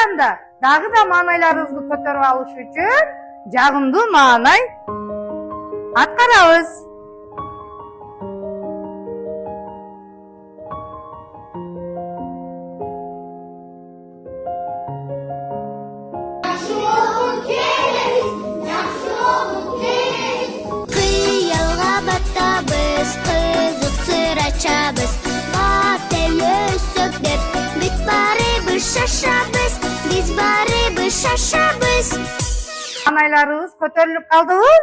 анда дагы да маанайларыбызды көтөрүп алыш үчүн жагымдуу маанай аткарабыз. Кыялга баттабыз, кызык сыр ачабыз. Баттел өссөк деп, бүт барыбыз шашабыз. Биз барыбыз шашабыз. Маанайларыбыз көтөрүлүп калдыбы?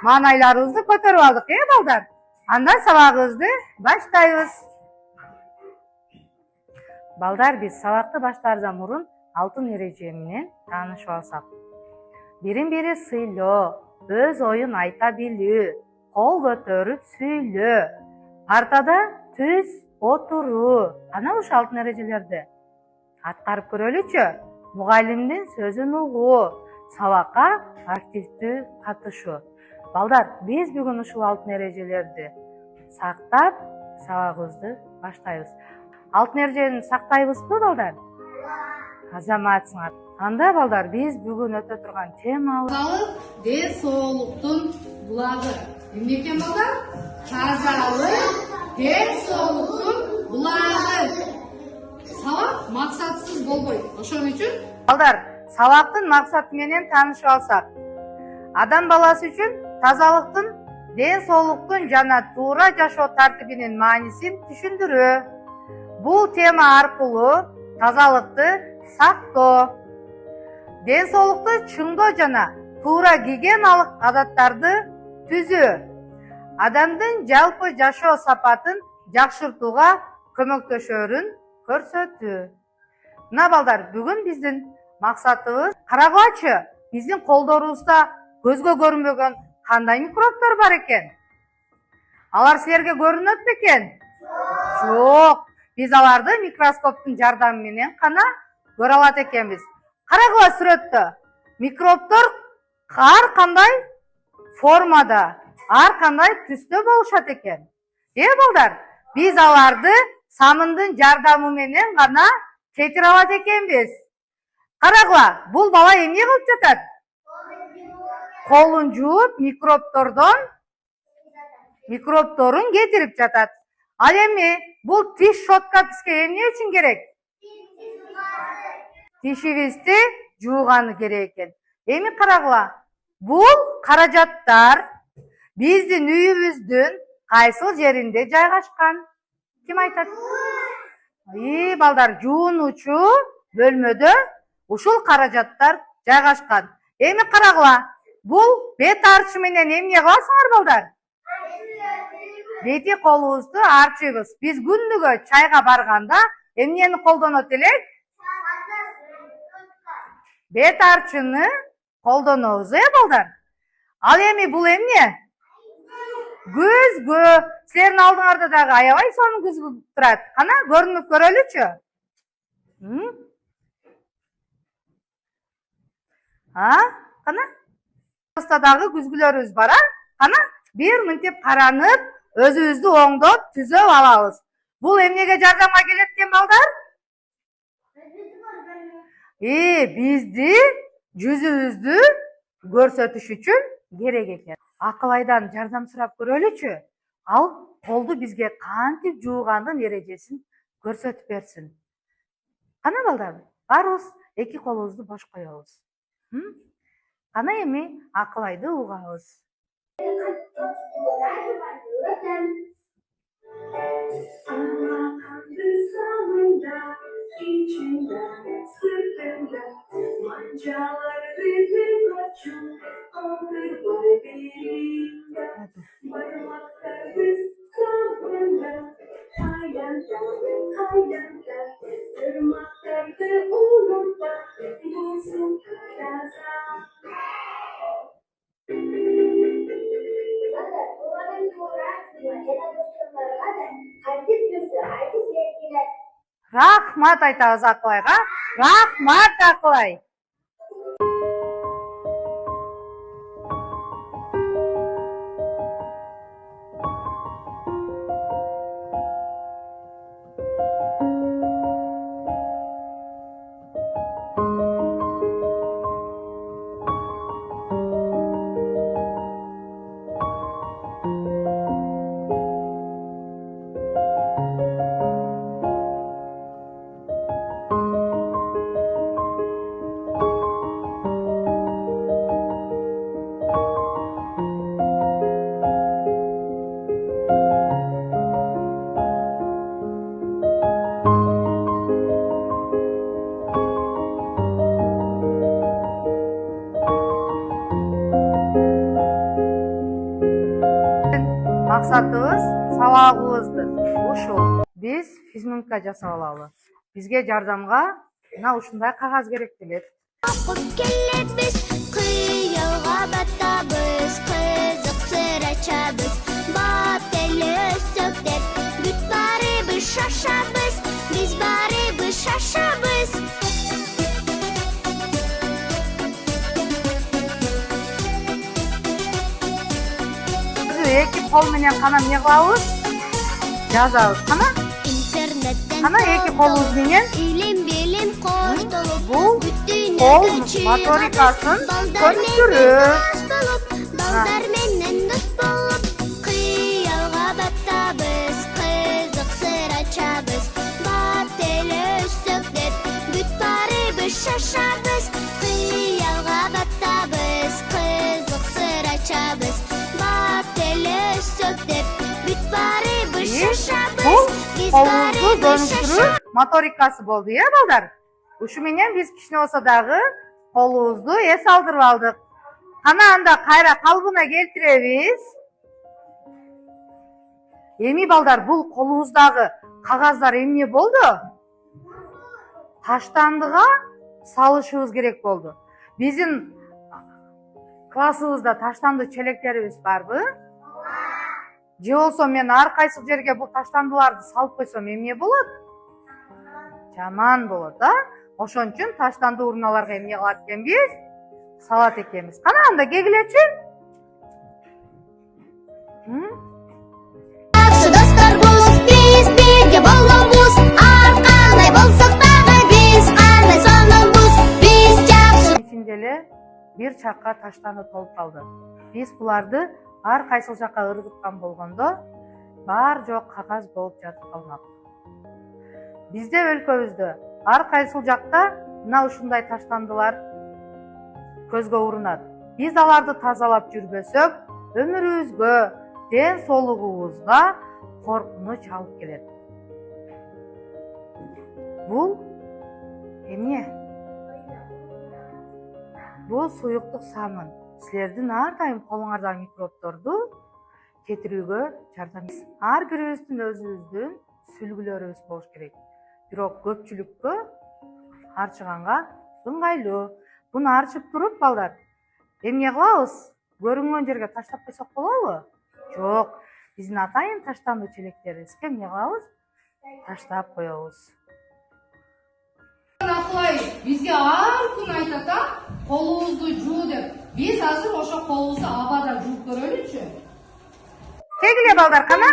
Маанайларыбызды көтөрүп алдык, балдар? Анда сабагыбызды баштайбыз. Балдар, биз сабакты баштаардан мурун алтын эреже менен таанышып алсак. Бирин-бири сыйлоо, өз оюн айта билүү, кол көтөрүп сүйлөө, партада түз отуруу. Кана ушул алтын эрежелерди аткарып көрөлүчү. Мугалимдин сөзүн угуу, сабакка активдүү катышуу. Балдар, биз бүгүн ушул алтын эрежелерди сактап, сабагыбызды баштайбыз. Алтын эрежени сактайбызбы, балдар? Азаматсыңар. Анда, балдар, биз бүгүн өтө турган темабыз тазалык, ден соолуктун булагы. Эмне экен, балдар? Тазалык, ден соолуктун булагы. Сабак максатсыз болбойт. Ошон үчүн, балдар, сабактын максаты менен таанышып алсак. Адам баласы үчүн тазалыктын, ден соолуктун жана туура жашоо тартибинин маанисин түшүндүрүү. Бул тема аркылуу тазалыкты сактоо, ден соолукту чыңдоо жана туура гигиеналык адаттарды түзүү, адамдын жалпы жашоо сапатын жакшыртууга көмөктөшөрүн көрсөтүү. Мына, балдар, бүгүн биздин максатыбыз карагылачы, биздин колдорубузда көзгө көрүнбөгөн кандай микробдор бар экен? Алар силерге көрүнөт бекен? Жок. Биз аларды микроскоптун жардамы менен гана көрө алат экенбиз. Карагыла сүрөттө. Микробдор ар кандай формада, ар кандай түстө болушат экен. Балдар, биз аларды самындын жардамы менен гана четире алат экенбиз. Карагыла, бул бала эмне кылып жатат? Колун жууп, микробдорун кетирип жатат. Ал эми бул тиш щеткасы эмне үчүн керек? Тишибизди жууганы керек экен. Эми карагыла, бул каражаттар биздин үйүбүздүн кайсыл жеринде жайгашкан? Ким айтат? Балдар, жуунуучу бөлмөдө ушул каражаттар жайгашкан. Эми карагыла, бул бет арчы менен эмне кыласыңар, балдар? Бети колубузду арчыбыз. Биз күндүгө чайга барганда эмнени колдонот элек? Бет арчыны колдонобуз, балдар? Ал эми бул эмне? Күзгү. Силердин алдыңарда дагы аябай сонун күзгү турат. Кана көрүнүп көрөлүчү. Кана? Бузда дагы күзгүлөрүбүз бар, Кана бир мынтип каранып, өзүбүздү оңдоп, түзөп алабыз. Бул эмнеге жардамга келет экен, балдар? Бизди жүзүбүздү көрсөтүш үчүн керек экен. Акылайдан жардам сурап көрөлүчү. Ал колду бизге кантип жуугандын эрежесин көрсөтүп берсин. Кана, балдар, барыбыз эки колубузду бош коебуз. Кана эми Акылайды угабыз. Рахмат айтабыз Акылайга. Рахмат, Акылай. Максатыбыз сабагыбызды ушул. Биз физмунка жасап алалы. Бизге жардамга мына ушундай кагаз керек делет. Окуп келебиз, кыялга батабыз, кызык сыр ачабыз, бат эле өсөктөр, бүт барыбыз шашабыз, биз барыбыз шашабыз. Биз эки кол менен кана эмне кылабыз? Жазабыз. Интернеттен Кана эки колубуз менен илим билим коштолуп, бул кол моторикасын көндүрөбүз. балдар менен дос болуп, кыялга батабыз, кызык сыр ачабыз, бат эле өсөктөр, бүт барыбыз шашабыз, кыялга батабыз, кызык сыр ачабыз, бат эле өсөктөр, бүт барыбыз шашабыз, Бул биз колубузду барыбыз дөнүштүрүү моторикасы болду, балдар? Ушу менен биз кичине болсо дагы колубузду эс алдырып алдык. Кана анда кайра калыбына келтиребиз. Эми балдар, бул колубуздагы кагаздар эмне болду? Таштандыга салышыбыз керек болду. Биздин классыбызда таштанды челектерибиз барбы? Же болсо мен ар кайсы жерге бул таштандыларды салып койсом эмне болот? Жаман болот, а? Ошон үчүн таштанды урналарга эмне кылат экенбиз? Салат экенбиз. Кана анда кегилечи. Жакшы досторбуз, биз бирге болобуз, ар кандай болсок дагы биз кандай сонобуз, биз жакшы. Ичинде эле бир чакка таштанды толуп калды. Биз буларды ар кайсыл жакка ыргыткан болгондо бар жок кагаз болуп жатып калмак. Бизде өлкөбүздө ар кайсыл жакта мына ушундай таштандылар көзгө урунат. Биз аларды тазалап жүрбөсөк, өмүрүбүзгө, ден соолугубузга коркунуч алып келет. Бул эмне? Бул суюктук самын. Силердин ар дайым колуңарда микробторду кетирүүгө жардам берет. Ар бирибиздин өзүбүздүн сүлгүлөрүбүз болуш керек. Бирок көпчүлүккө арчыганга ыңгайлуу. Буну арчып туруп, балдар, эмне кылабыз? Көрүнгөн жерге таштап койсок болобу? Жок. Биздин атайын таштанды челектерибизге эмне кылабыз? Таштап коебуз. Акылай, бизге ар күн айтат, колубузду жуу деп. Биз азыр ошо колубузду абада жууп көрөлүчү. Кегиле балдар, кана.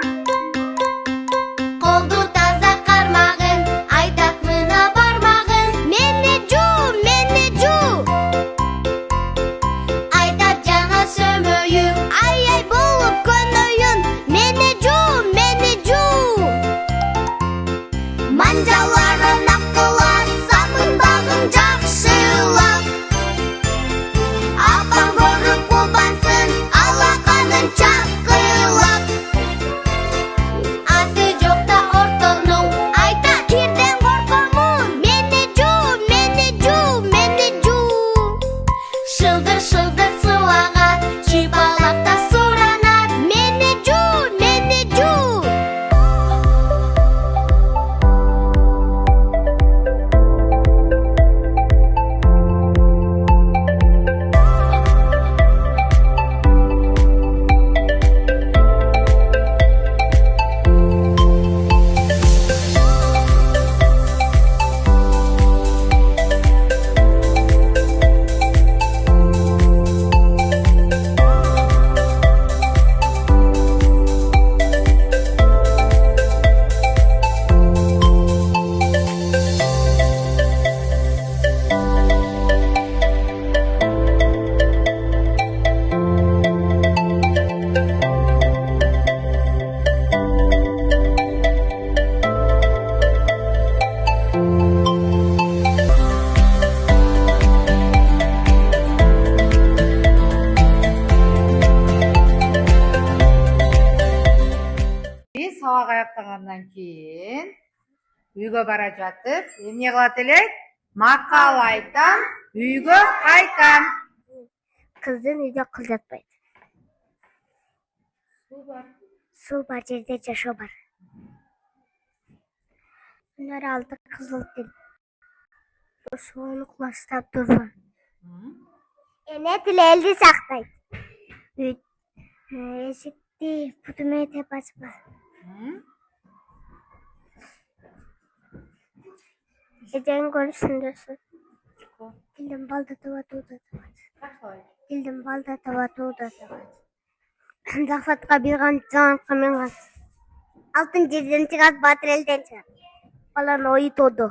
Колду таза кармагын, айтат мына бармагын, мени жуу. Айтат жана сөмөйүң, ай болуп көнөйүн, мени жуу. Манжаларын акылат, самындагын жакшылап. Апам көрүп кубансын, алаканын чакылап. Аты жокта ортону, айта кирден коркомун, мени жуу. Шылдыр сылага, чыпалакта суранат, мени жуу. Сабак аяктагандан кийин үйгө бара жатып, эмне кылат элек? Макал айтам, үйгө кайтам. Кыздын үйдө кыз жатпайт. Суу бар жерде жашоо бар. Өнөр алды кызыл тил. Сууну кулаштап турма. Эне тил элди сактайт. Эшикти буту менен теп ачпа. Эжең көрүшүндөсүн. Тилдин балда таба тууда табат. Тилдин балда таба тууда табат. Зафатка бир кант, жаңылыкка мен кант. Алтын жерден чыгат, батыр элден чыгат. Баланын ою тоодо.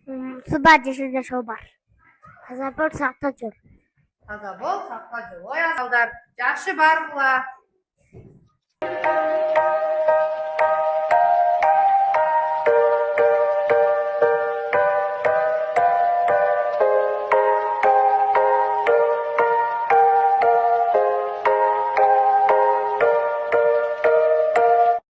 Суу бар жерде жашоо бар. Таза бол, сакта жүр. Таза бол, сакта жүр. Ой, балдар, жакшы баргыла.